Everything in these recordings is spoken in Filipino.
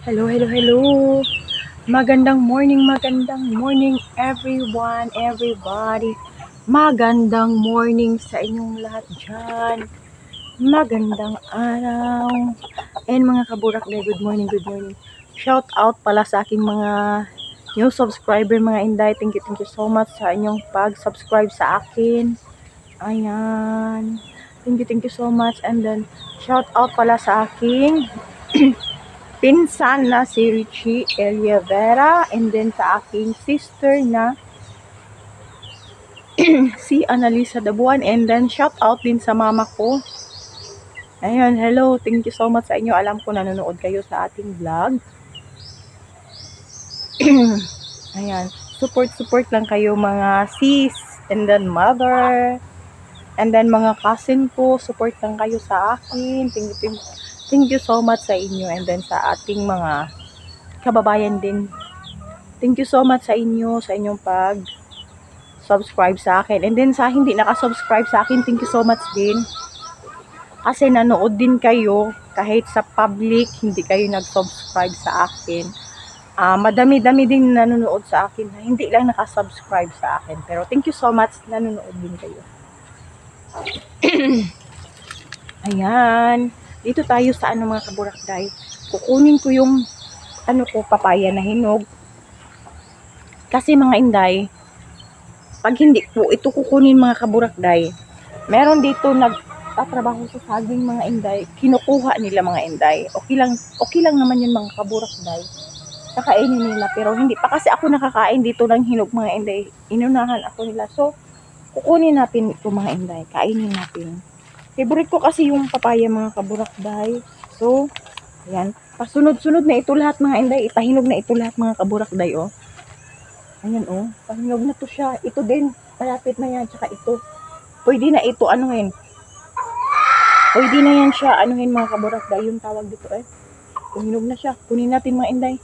Hello, hello, hello. Magandang morning everyone, everybody. Magandang morning sa inyong lahat dyan. Magandang araw. And mga kaburakday, good morning, good morning. Shout out pala sa aking mga new subscriber, mga Inday. Thank you so much sa inyong pag-subscribe sa akin. Ayan. Thank you so much. And then, shout out pala sa aking pinsan na si Richie Eliavera, and then sa aking sister na si Annalisa Dabuan, and then shout out din sa mama ko. Ayun, hello, thank you so much sa inyo. Alam ko nanonood kayo sa ating vlog. Ayan, support lang kayo mga sis, and then mother, and then mga cousin ko, support lang kayo sa akin. Thank you so much sa inyo, and then sa ating mga kababayan din. Thank you so much sa inyo, sa inyong pag-subscribe sa akin. And then sa hindi naka-subscribe sa akin, thank you so much din. Kasi nanood din kayo, kahit sa public, hindi kayo nag-subscribe sa akin. Madami-dami din nanonood sa akin, hindi lang naka-subscribe sa akin. Pero thank you so much, nanonood din kayo. Ayan, dito tayo sa mga kaburakday. Kukunin ko yung papaya na hinog. Kasi mga Inday, pag hindi po ito kukunin mga kaburakday, meron dito nagtatrabaho sa saging mga Inday, kinukuha nila mga Inday. Okay lang naman yun mga kaburakday. Kakainin nila, pero hindi pa kasi ako nakakain dito ng hinog mga Inday. Inunahan ako nila. So, kukunin natin ito mga Inday. Kainin natin. Favorite ko kasi yung papaya mga kaburakday. So, ayan. Pasunod-sunod na ito lahat mga Inday. Ipahinog na ito lahat mga kaburakday, oh. Ayan, oh. Pahinog na to siya. Ito din. Malapit na yan. Tsaka ito. Pwede na ito anuhin. Pwede na yan siya anuhin mga kaburakday. Yung tawag dito eh. Pahinog na siya. Kunin natin mga Inday.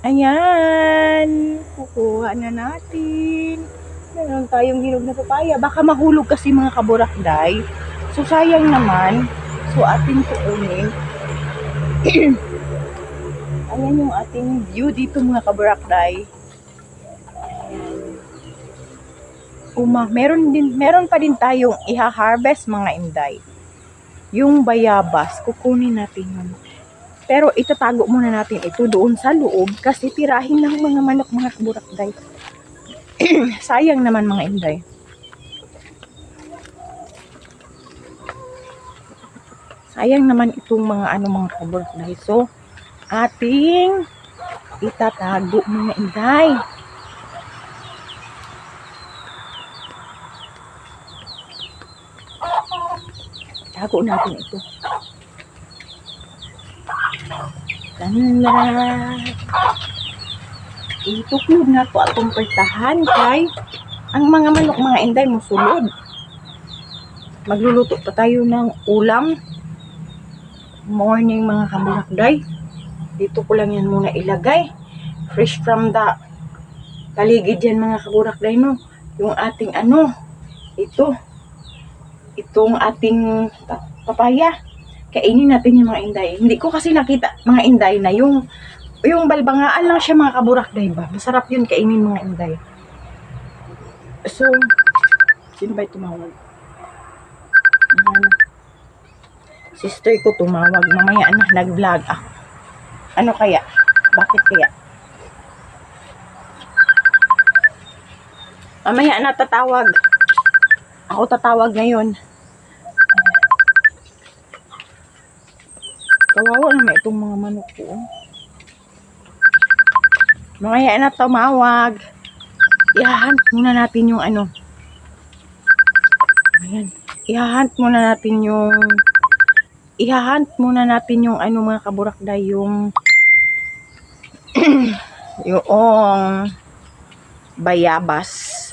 Ayan. Kukuha na natin. Meron tayong hinog na papaya. Baka mahulog kasi mga kaburakday. So, sayang naman. So, ating kukunin. Ayan yung ating view dito mga kaburakday. Meron pa din tayong iha-harvest mga Inday. Yung bayabas, kukunin natin yun. Pero itatago muna natin ito doon sa loob kasi tirahin ng mga manok mga kaburakday. Sayang naman mga Inday. Sayang naman itong mga mga kaburakday. So, ating itatago mga Inday. Tago natin ito. Ituklog na to atong pertahan kay ang mga manok mga Inday musulod. Magluluto pa tayo ng ulam. Morning mga kaburakday. Dito ko lang yan muna ilagay. Fresh from the paligid yan mga kaburakday, no. Yung ating itong ating papaya. Kainin natin yung mga Inday. Hindi ko kasi nakita mga Inday na yung balbangaan lang siya mga kaburakday ba. Masarap yun kainin mga Inday. So, sino ba tumawag? Sister ko tumawag. Mamaya na nag-vlog ako. Ano kaya? Bakit kaya? Mamaya na tatawag. Ako tatawag ngayon. Kawawa naman itong mga manok ko. Mamaya na tumawag. I-hunt muna natin yung Ayan. I-hunt muna natin yung mga kaburakday, yung yung bayabas.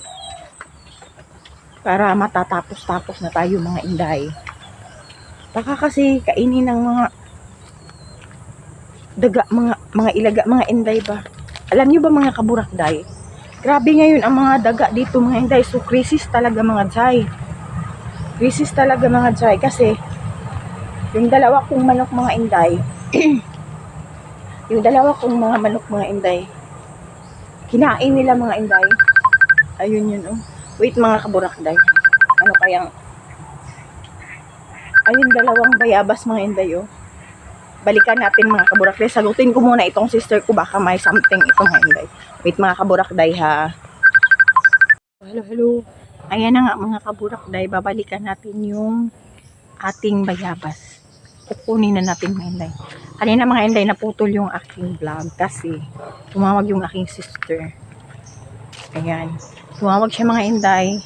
Para matatapos na tayo mga Inday. Baka kasi kainin ng mga daga, mga ilaga, mga Inday ba? Alam niyo ba mga kaburakday? Grabe ngayon ang mga daga dito mga Inday. So crisis talaga mga Jay. Crisis talaga mga Jay kasi yung dalawa kong manok mga Inday Yung dalawa kong mga manok mga inday, kinain nila mga inday. Ayun yun, oh. Wait mga kaburakday. Ano kayang, ayun dalawang bayabas mga inday, oh. Balikan natin mga kaburakday. Sagutin ko muna itong sister ko, baka may something itong mga inday. Wait mga kaburakday ha. Hello, hello. Ayan na nga mga kaburakday, babalikan natin yung ating bayabas. Kukunin na natin mga inday. Kanina mga inday, naputol yung aking vlog kasi tumawag yung aking sister. Ayan. Tumawag siya mga inday.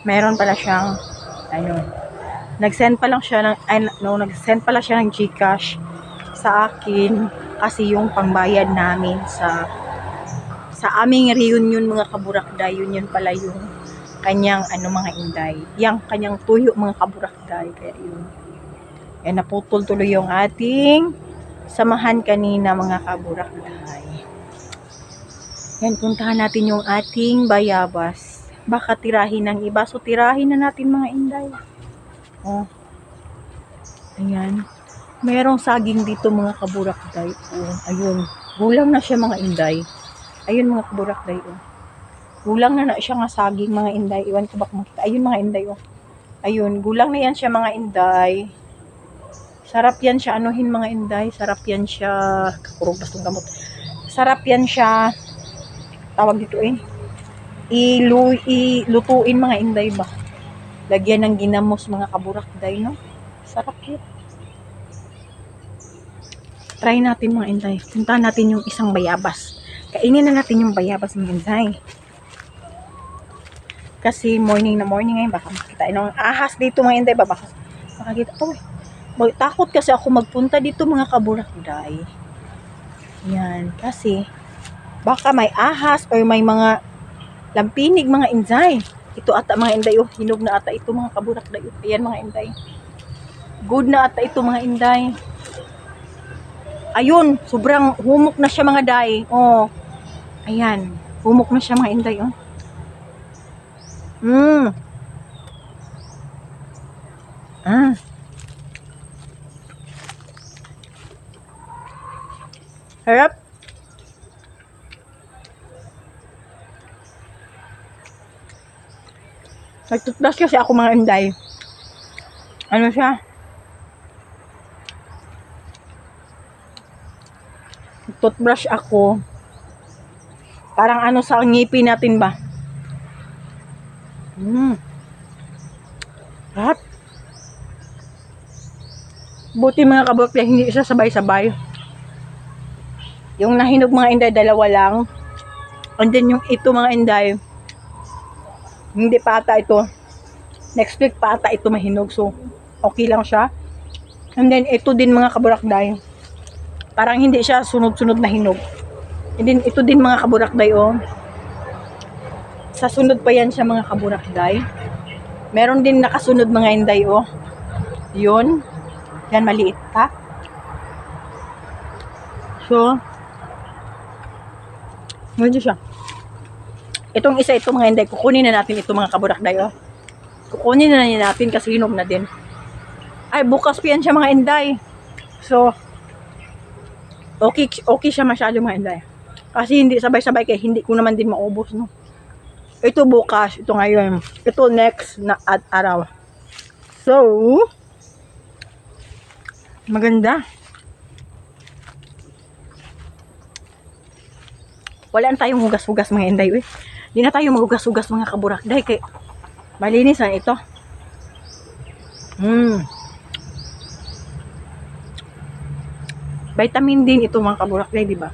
Meron pala siyang, ayun, nag-send pa lang siya ng, nag-send pala siya ng GCash sa akin kasi yung pangbayad namin sa aming reunion mga kaburakday, yun pala yung kanyang mga inday, yung kanyang tuyo mga kaburakday, kaya yun. Eh, naputol tuloy yung ating samahan kanina mga kaburakday. Yan, puntahan natin yung ating bayabas. Baka tirahin ng iba, so tirahin na natin mga inday. Oh. Ayan. Merong saging dito mga kaburakday. Oh, ayun. Gulang na siya mga inday. Ayun mga kaburakday. Oh. Gulang na siya nga saging mga inday. Iwan ko baka makita. Ayun mga inday. Oh. Ayun. Gulang na yan siya mga inday. Sarap yan siya. Anuhin mga inday. Sarap yan siya. Kakurog bastong gamot. Sarap yan siya. Tawag dito eh. Ilutuin mga inday ba? Lagyan ng ginamos mga kaburakday, no? Sarap yun. Try natin mga inday. Puntahan natin yung isang bayabas. Kainin na natin yung bayabas mga inday. Kasi morning na morning ngayon, baka makita. Yung ahas dito mga inday, baka makakita. Oh, takot kasi ako magpunta dito mga kaburakday. Yan. Kasi baka may ahas or may mga lampinig mga inday. Ito ata mga inday, oh, hinog na ata ito mga kaburakday. Ayan mga inday. Good na ata ito mga inday. Ayun, sobrang humok na siya mga day. Oh. Ayan, humok na siya mga inday, oh. Harap. Nagtutbrush kasi ako mga inday. Ano siya? Toothbrush ako. Parang ano sa ngipin natin ba? Harap. Buti mga kaburakday, hindi siya sabay-sabay. Yung nahinog mga inday, dalawa lang. And then yung ito mga inday, hindi pa ata ito. Next week pa ata ito mahinog. So, okay lang siya. And then ito din mga kaburakday. Parang hindi siya sunod-sunod na hinog. And then ito din mga kaburakday, oh. Sa sunod pa yan siya mga kaburakday. Meron din nakasunod mga inday, oh. Yun. Yan, maliit pa. So, medyo siya. Itong isa, ito mga inday, kukunin na natin ito mga kaburakday, oh. Kukunin na natin kasi hinog na din. Ay, bukas pa yan siya mga inday. So, okay siya masyado mga inday. Kasi hindi sabay-sabay kaya hindi ko naman din maubos, no. Ito bukas, ito ngayon. Ito next na araw. So, maganda. Wala na tayong hugas-hugas mga inday, eh. Hindi na tayo maghugas-hugas mga kaburakday kay malinis na ito. Vitamin din ito mga kaburakday, di ba?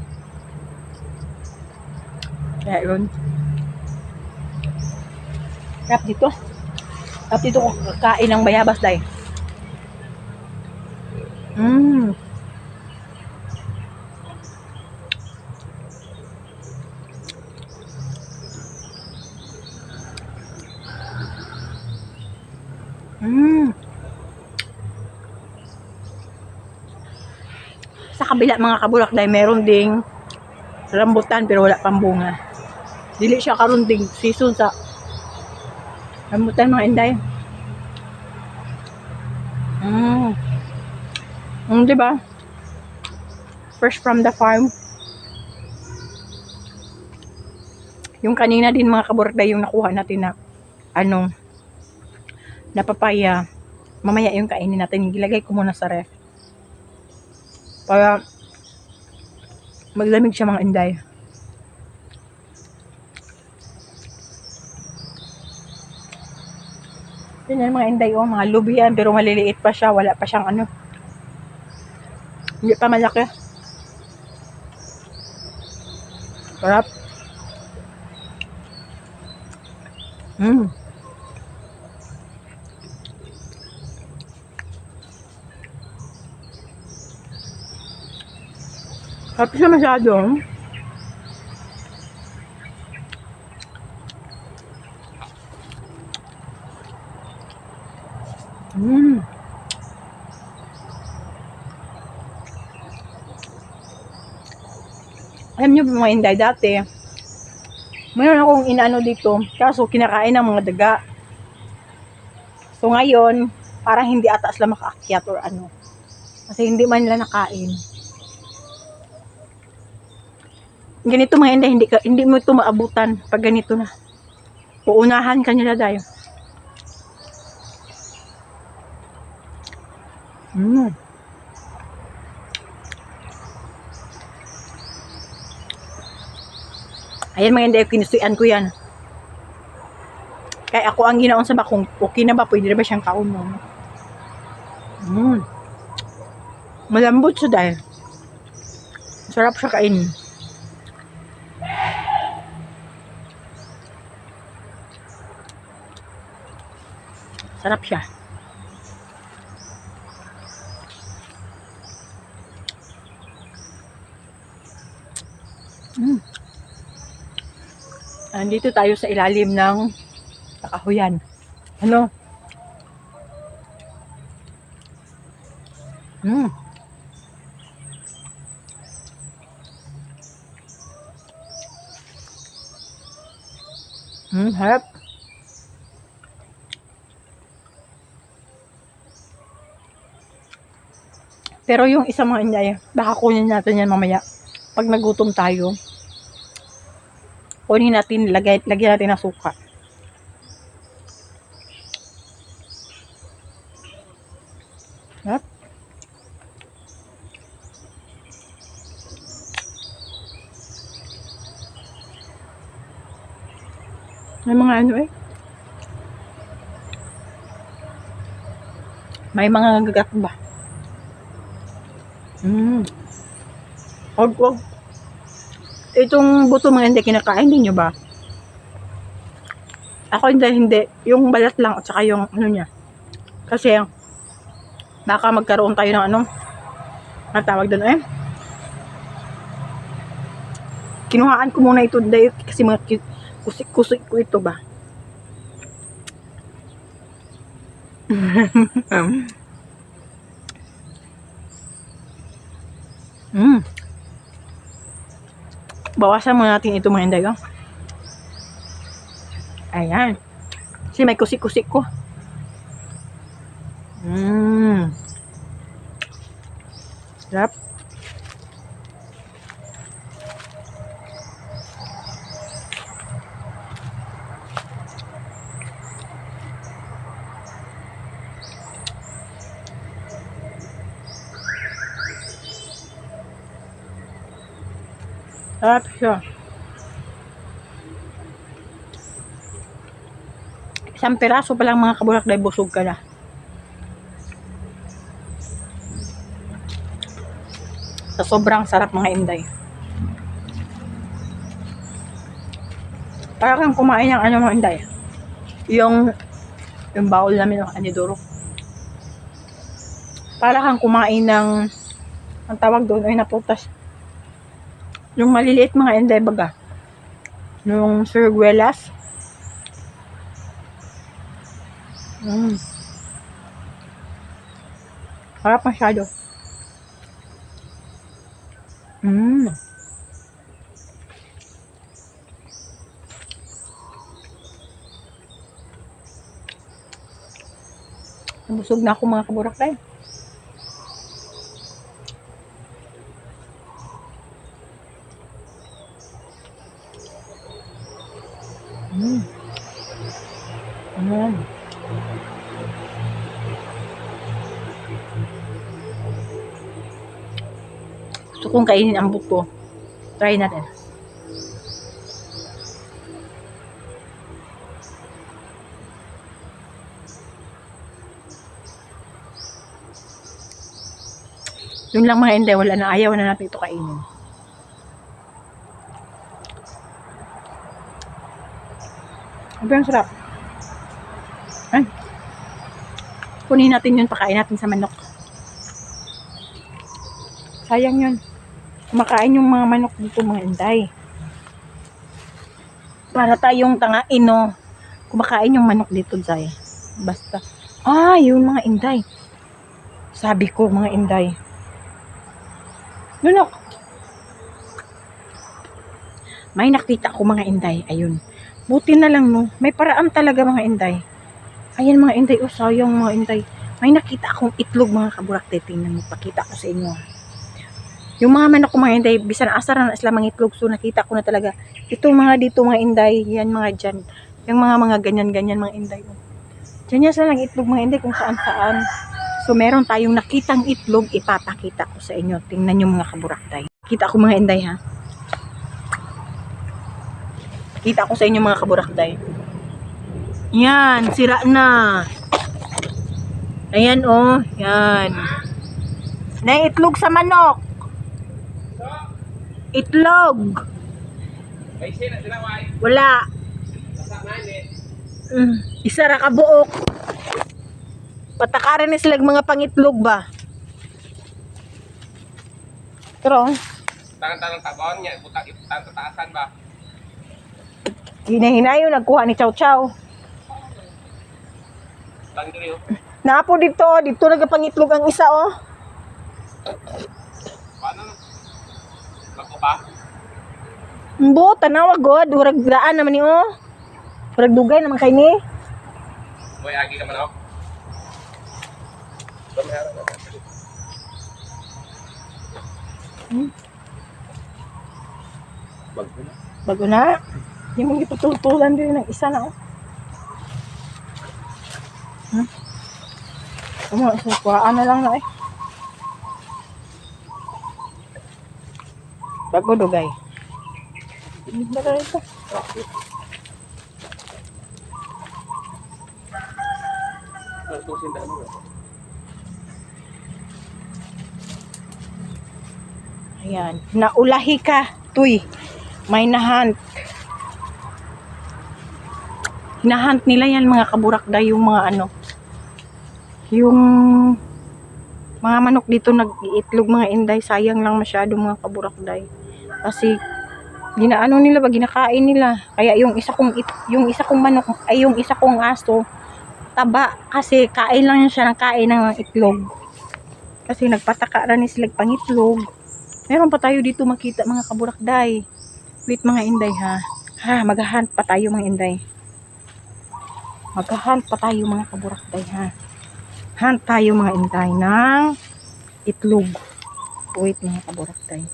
Kaya yun. Tap dito ko kakain ng bayabas day. Sa kabila mga kaburakday, meron ding rambutan pero wala pang bunga. Dili siya karon ding season sa rambutan mga inday. Diba? Fresh from the farm. Yung kanina din mga kaburakday yung nakuha natin na na papaya. Mamaya yung kainin natin. Gilagay ko muna sa ref. Para maglamig siya mga inday. Yun yan mga inday, oh, mga lubi yan, pero maliliit pa siya, wala pa siyang hindi pa malaki. Sarap. Sarap siya masyado. Alam nyo mga inday, dati mayroon akong inaano dito, kaso kinakain ng mga daga. So ngayon, parang hindi ata sila makaakyat or kasi hindi man nila nakain. Ganito mga inday, hindi mo ito maabutan pag ganito na. Uunahan ka nila dahil. Ayan mga inday, kinusuyan ko yan. Kaya ako ang ginaon sa bakong, okay na ba? Pwede na ba siyang kaunon? Malambot siya dahil. Sarap siya kainin. Sarap siya. Andito tayo sa ilalim ng kahoyan. Harap. Pero yung isa mga inday, baka kunin natin yan mamaya. Pag nagutom tayo, kunin natin, lagyan natin ng suka. Harap. May mga may mga gagat ba? Wag. Itong buto mga hindi kinakain din nyo ba? Ako hindi. Yung balat lang at saka yung niya. Kasi baka magkaroon tayo ng natawag doon kinuhaan ko muna ito dahil kasi mga kusik ko ito ba. Bawasan muna natin ito mga inday. Ayan. Kasi may kusik ko. Sarap. Sarap siya. Isang piraso pa lang mga kaburakday, busog ka na. Sa sobrang sarap mga inday. Para kang kumain ng mga inday. Yung bowl namin ng anidoro. Para kang kumain ng ang tawag doon ay naputas. Yung maliliit mga inday baga. Yung siriguelas. Harap masyado. Nabusog na ako mga kaburakday. Mm. Ayan. Gusto kong kainin ang buto. Try natin. Yun lang mga hindi, wala na, ayaw na natin ito kainin. Ang sarap. Ay. Kunin natin yun, pakain natin sa manok. Sayang yun. Kumakain yung mga manok dito mga inday. Para tayong tangain, no? Kumakain yung manok dito, Zay. Basta. Ah, yun mga inday. Sabi ko, mga inday. Lunok. May nakita ko mga inday. Ayun. Buti na lang, no? May paraan talaga mga inday. Ayan mga inday. Oh, sayang mga inday. May nakita akong itlog mga kaburakte. Tingnan mo. Pakita ko sa inyo. Yung mga manok ko mga inday. Bisan asar na sila mga itlog. So, nakita ko na talaga. Ito mga dito mga inday. Yan mga dyan. Yung mga ganyan-ganyan mga inday. Diyan yan sila nag-itlog mga inday kung saan-saan. So, meron tayong nakitang itlog. Ipapakita ko sa inyo. Tingnan nyo mga kaburakday. Kita ko mga inday ha. Kita ko sa inyo mga kaburakday. Yan. Sira na. Ayan oh. Yan. Naitlog sa manok. Itlog. Wala. Isa ra ka buok. Patakaran ni sila mga pangitlog ba? Pero tangan-tangan tabon nya butak iputan tataasan ba? Hinahinayo nagkuha ni Chow Chow. Lang diri oh. Napo dito nagapangitlog ang isa oh. Paano na? Lako ba? Mbo tanawa god, urag daan naman ni oh. Urag dugay naman kay ni. Boy agi ka man oh. Bago na. Yung mga iputultulan din ng isa na oh. Kuhaan na lang na eh. Bago dugay. Bago ito. Ayan. Naulahi ka. Tuy. May nahunt. Hinahunt nila yan mga kaburakday. Yung mga ano. Yung mga manok dito nag-iitlog mga inday. Sayang lang masyado mga kaburakday. Kasi ginaano nila ba, ginakain nila. Kaya yung isa kong manok ay yung isa kong aso taba kasi kain lang siya ng kain ng itlog. Kasi nagpataka rin sila pangitlog. Meron pa tayo dito makita mga kaburakday. Wait mga inday ha. Ha, maghahunt pa tayo mga inday. Maghahunt pa tayo mga kaburakday ha. Hunt tayo mga inday ng itlog. Wait mga kaburakday.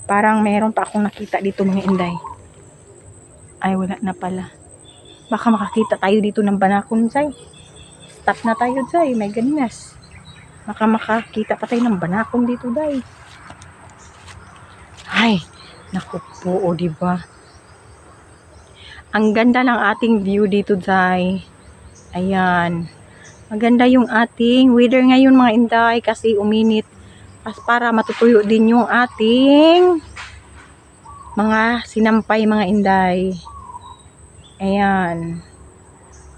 Parang meron pa akong nakita dito mga inday. Ay wala na pala. Baka makakita tayo dito ng banakon Zay. Stop na tayo Zay. My goodness. Baka makakita pa tayo ng banakon dito Zay. Ay. Naku po o diba. Ang ganda ng ating view dito Zay. Ayan. Maganda yung ating weather ngayon mga inday. Kasi uminit. Para matutuyo din yung ating mga sinampay mga inday. Ayan.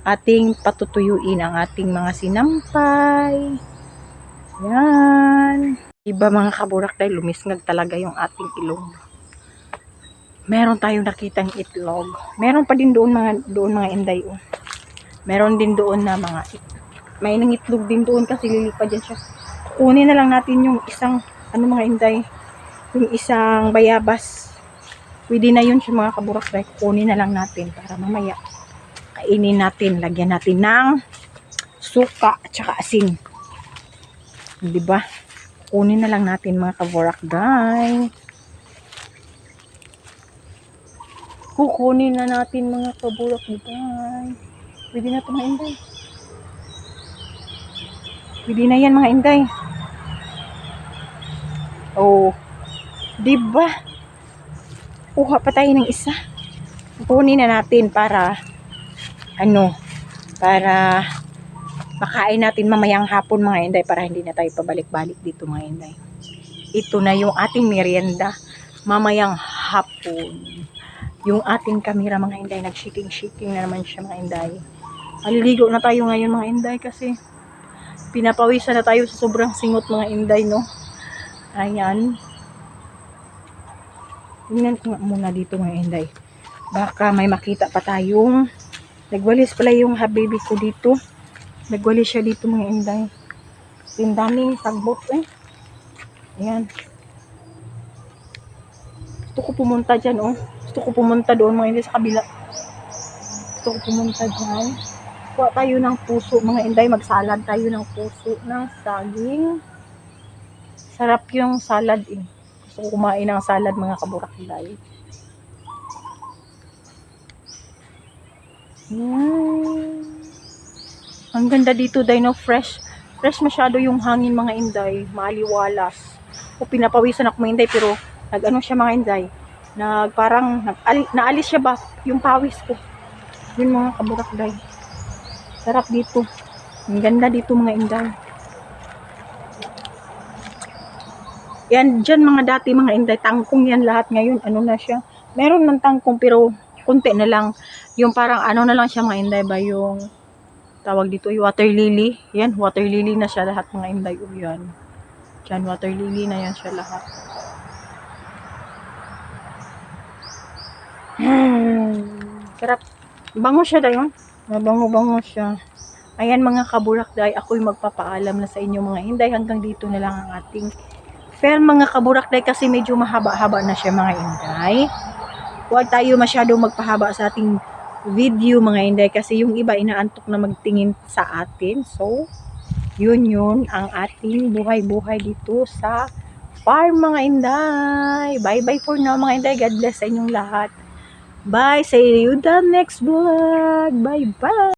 Ating patutuyuin ang ating mga sinampay. Ayan. Diba mga kaburakday, lumisngag talaga yung ating ilong. Meron tayong nakitang itlog. Meron pa din doon mga inday. Oh. Meron din doon na mga may nang itlog din doon kasi lilipad dyan siya. Kunin na lang natin yung isang mga inday. Yung isang bayabas. Pwede na yun siya mga kaburakday. Kunin na lang natin para mamaya kainin natin. Lagyan natin ng suka at saka asin. Diba? Kunin na lang natin mga kaburakday. Kukunin na natin mga kaburak-day. Pwede na ito mga inday. Pwede na yan mga inday. Oh, diba? Kuha pa tayo ng isa. Kukunin na natin para para makain natin mamayang hapon mga inday, para hindi na tayo pabalik-balik dito mga inday. Ito na yung ating merienda mamayang hapon. Yung ating kamera mga inday, nag-shaking na naman siya mga inday. Maliligo na tayo ngayon mga inday kasi pinapawisan na tayo sa sobrang singot mga inday, no? Ayan. Tingnan ko muna dito mga inday. Baka may makita pa tayong nagwalis pala yung habibi ko dito. Nagwalis siya dito mga inday. Yung daming sagbot eh. Ayan. Gusto ko pumunta dyan oh. Gusto ko pumunta doon mga inday sa kabila. Gusto ko pumunta dyan. Kuha tayo ng puso mga inday. Magsalad tayo ng puso ng saging. Sarap yung salad eh. Gusto ko kumain ng salad mga kaburak-day. Ang ganda dito day, no? Fresh masyado yung hangin mga inday. Maaliwalas. O pinapawisan ako mga inday, pero nag-ano siya mga inday. Naalis siya ba yung pawis ko. Yun mga kaburak-day. Sarap dito. Ang ganda dito mga inday. Yan dyan mga dati mga inday, tangkong yan lahat. Ngayon ano na siya, meron ng tangkong pero konti na lang. Yung parang ano na lang siya mga inday ba, yung tawag dito yung water lily. Yan, water lily na siya lahat mga inday. O yan, dyan water lily na yan siya lahat. Sarap. Bango siya dayon. Mabango-bango siya. Ayan mga kaburak-day, ako'y magpapaalam na sa inyo mga inday. Hanggang dito na lang ang ating fair mga kaburak-day kasi medyo mahaba-haba na siya mga inday. Huwag tayo masyadong magpahaba sa ating video mga inday kasi yung iba inaantok na magtingin sa atin. So, yun ang ating buhay-buhay dito sa farm mga inday. Bye-bye for now mga inday. God bless sa inyong lahat. Bye. See you the next vlog. Bye-bye.